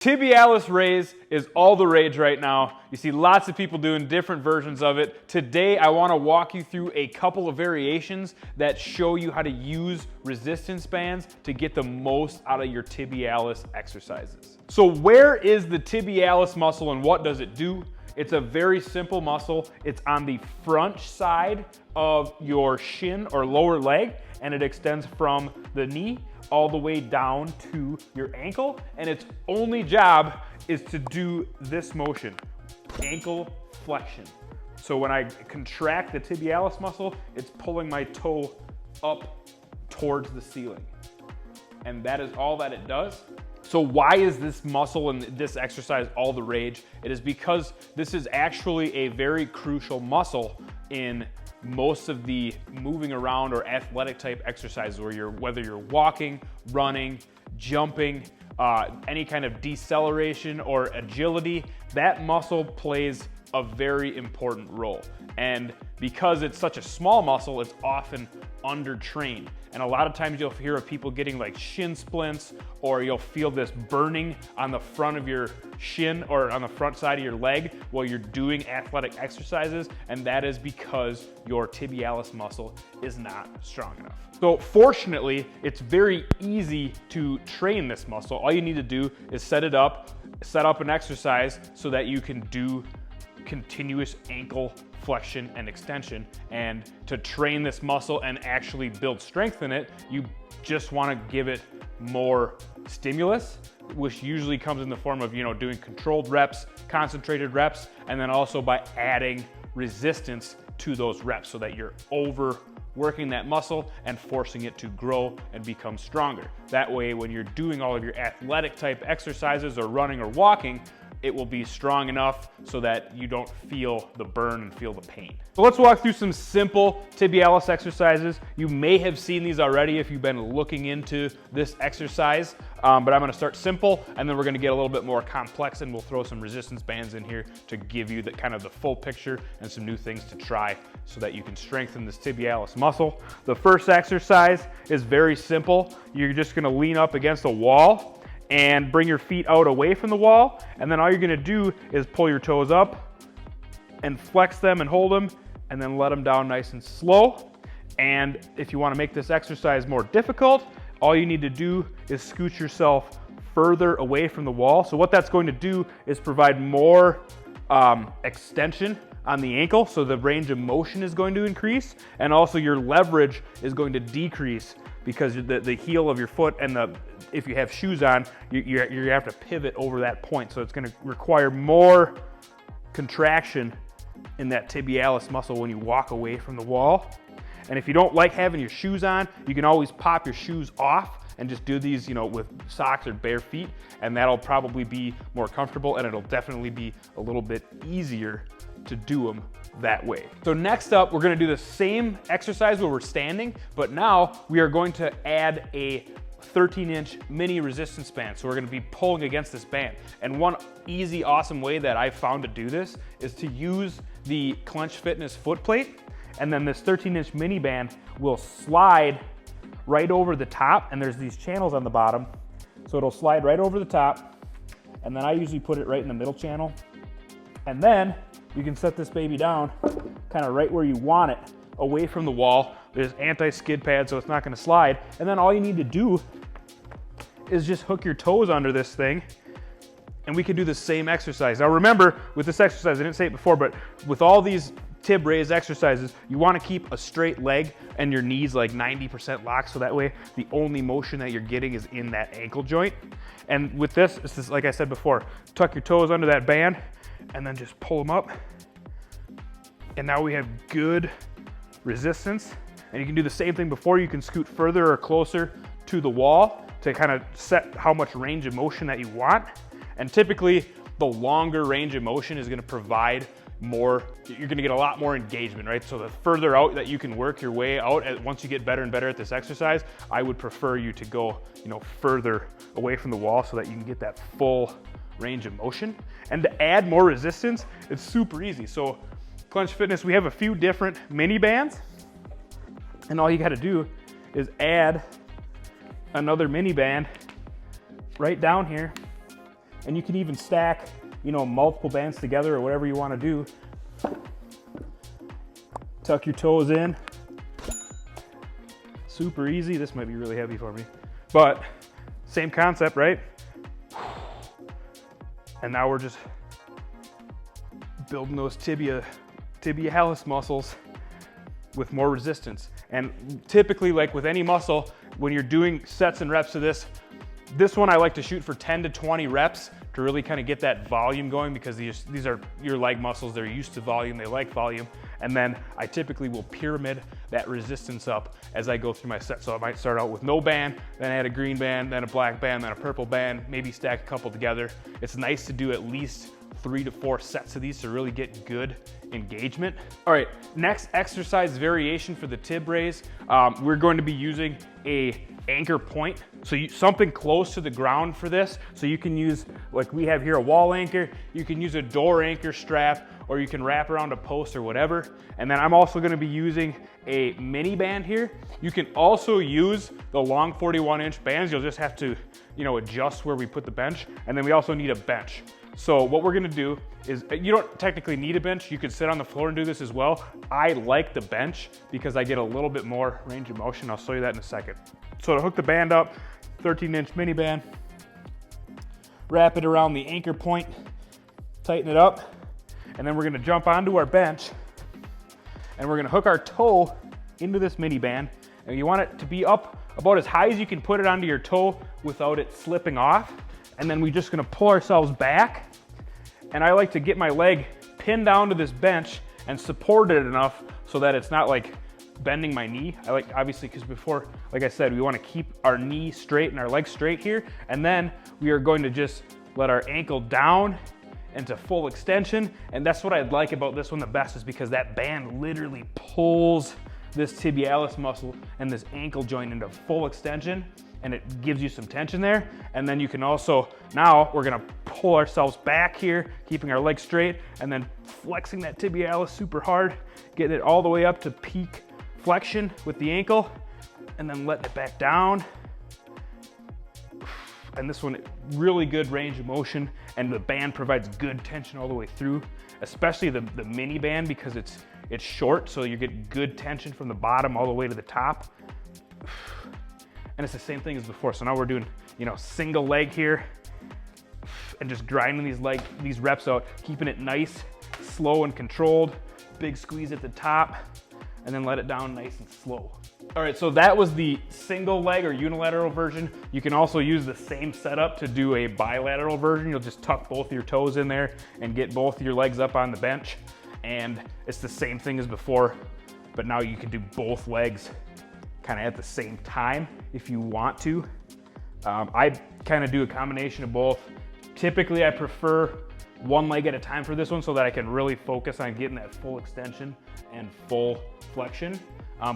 Tibialis raise is all the rage right now. You see lots of people doing different versions of it. Today, I want to walk you through a couple of variations that show you how to use resistance bands to get the most out of your tibialis exercises. So where is the tibialis muscle and what does it do? It's a very simple muscle. It's on the front side of your shin or lower leg, and it extends from the knee all the way down to your ankle, and its only job is to do this motion, ankle flexion. So when I contract the tibialis muscle, it's pulling my toe up towards the ceiling. And that is all that it does. So why is this muscle and this exercise all the rage? It is because this is actually a very crucial muscle in most of the moving around or athletic type exercises whether you're walking, running, jumping, any kind of deceleration or agility, that muscle plays a very important role. And because it's such a small muscle, it's often undertrained. And a lot of times you'll hear of people getting like shin splints, or you'll feel this burning on the front of your shin or on the front side of your leg while you're doing athletic exercises, and that is because your tibialis muscle is not strong enough. So fortunately, it's very easy to train this muscle. All you need to do is set up an exercise so that you can do continuous ankle flexion and extension. And to train this muscle and actually build strength in it, you just want to give it more stimulus, which usually comes in the form of, doing controlled reps, concentrated reps, and then also by adding resistance to those reps so that you're overworking that muscle and forcing it to grow and become stronger. That way, when you're doing all of your athletic type exercises or running or walking, it will be strong enough so that you don't feel the burn and feel the pain. So let's walk through some simple tibialis exercises. You may have seen these already if you've been looking into this exercise, but I'm gonna start simple and then we're gonna get a little bit more complex, and we'll throw some resistance bands in here to give you the full picture and some new things to try so that you can strengthen this tibialis muscle. The first exercise is very simple. You're just gonna lean up against a wall and bring your feet out away from the wall. And then all you're gonna do is pull your toes up and flex them and hold them, and then let them down nice and slow. And if you wanna make this exercise more difficult, all you need to do is scoot yourself further away from the wall. So what that's going to do is provide more extension on the ankle, so the range of motion is going to increase, and also your leverage is going to decrease because the heel of your foot and if you have shoes on, you have to pivot over that point. So it's going to require more contraction in that tibialis muscle when you walk away from the wall. And if you don't like having your shoes on, you can always pop your shoes off and just do these, with socks or bare feet, and that'll probably be more comfortable, and it'll definitely be a little bit easier to do them that way. So next up, we're gonna do the same exercise where we're standing, but now we are going to add a 13-inch mini resistance band. So we're gonna be pulling against this band. And one easy, awesome way that I've found to do this is to use the Clench Fitness foot plate, and then this 13-inch mini band will slide right over the top, and there's these channels on the bottom. So it'll slide right over the top, and then I usually put it right in the middle channel. And then you can set this baby down kind of right where you want it, away from the wall. There's anti-skid pad, so it's not gonna slide. And then all you need to do is just hook your toes under this thing, and we can do the same exercise. Now remember, with this exercise, I didn't say it before, but with all these tib raise exercises, you wanna keep a straight leg and your knees like 90% locked, so that way the only motion that you're getting is in that ankle joint. And with this is like I said before, tuck your toes under that band, and then just pull them up. And now we have good resistance. And you can do the same thing before. You can scoot further or closer to the wall to kind of set how much range of motion that you want. And typically, the longer range of motion is gonna provide more, you're gonna get a lot more engagement, right? So the further out that you can work your way out, once you get better and better at this exercise, I would prefer you to go, further away from the wall so that you can get that full range of motion. And to add more resistance, it's super easy. So Clench Fitness, we have a few different mini bands, and all you gotta do is add another mini band right down here and you can even stack, you know, multiple bands together or whatever you want to do. Tuck your toes in. Super easy. This might be really heavy for me, but same concept, right? And now we're just building those tibialis muscles with more resistance. And typically, like with any muscle, when you're doing sets and reps of this one I like to shoot for 10 to 20 reps to really kind of get that volume going, because these are your leg muscles. They're used to volume, they like volume. And then I typically will pyramid that resistance up as I go through my set. So I might start out with no band, then add a green band, then a black band, then a purple band, maybe stack a couple together. It's nice to do at least 3 to 4 sets of these to really get good engagement. All right, next exercise variation for the tib raise. We're going to be using a anchor point. So something close to the ground for this. So you can use, like we have here, a wall anchor. You can use a door anchor strap, or you can wrap around a post or whatever. And then I'm also gonna be using a mini band here. You can also use the long 41-inch bands. You'll just have to, you know, adjust where we put the bench. And then we also need a bench. So what we're gonna do is, you don't technically need a bench. You could sit on the floor and do this as well. I like the bench because I get a little bit more range of motion. I'll show you that in a second. So to hook the band up, 13-inch mini band, wrap it around the anchor point, tighten it up, and then we're gonna jump onto our bench, and we're gonna hook our toe into this mini band, and you want it to be up about as high as you can put it onto your toe without it slipping off. And then we're just gonna pull ourselves back, and I like to get my leg pinned down to this bench and support it enough so that it's not like bending my knee. I like, obviously, because before, like I said, we want to keep our knee straight and our leg straight here, and then we are going to just let our ankle down into full extension. And that's what I like about this one the best, is because that band literally pulls this tibialis muscle and this ankle joint into full extension, and it gives you some tension there. And then you can also, now we're gonna pull ourselves back here, keeping our legs straight, and then flexing that tibialis super hard, getting it all the way up to peak flexion with the ankle, and then letting it back down. And this one, really good range of motion, and the band provides good tension all the way through, especially the mini band, because it's short, so you get good tension from the bottom all the way to the top. And it's the same thing as before. So now we're doing, you know, single leg here, and just grinding these reps out, keeping it nice, slow and controlled. Big squeeze at the top, and then let it down nice and slow. All right, so that was the single leg or unilateral version. You can also use the same setup to do a bilateral version. You'll just tuck both your toes in there and get both your legs up on the bench. And it's the same thing as before, but now you can do both legs kind of at the same time if you want to. I kind of do a combination of both. Typically, I prefer one leg at a time for this one so that I can really focus on getting that full extension and full flexion,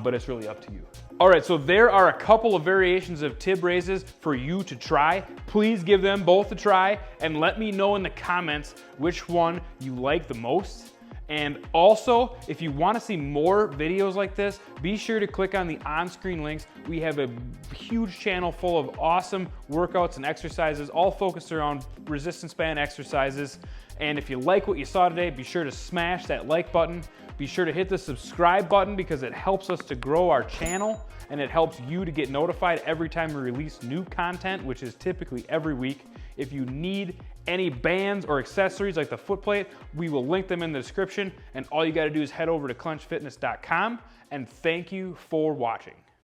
but it's really up to you. All right, so there are a couple of variations of tib raises for you to try. Please give them both a try and let me know in the comments which one you like the most. And also, if you want to see more videos like this, be sure to click on the on-screen links. We have a huge channel full of awesome workouts and exercises, all focused around resistance band exercises. And if you like what you saw today, be sure to smash that like button. Be sure to hit the subscribe button, because it helps us to grow our channel, and it helps you to get notified every time we release new content, which is typically every week. If you need any bands or accessories like the foot plate, we will link them in the description, and all you got to do is head over to clenchfitness.com, and thank you for watching.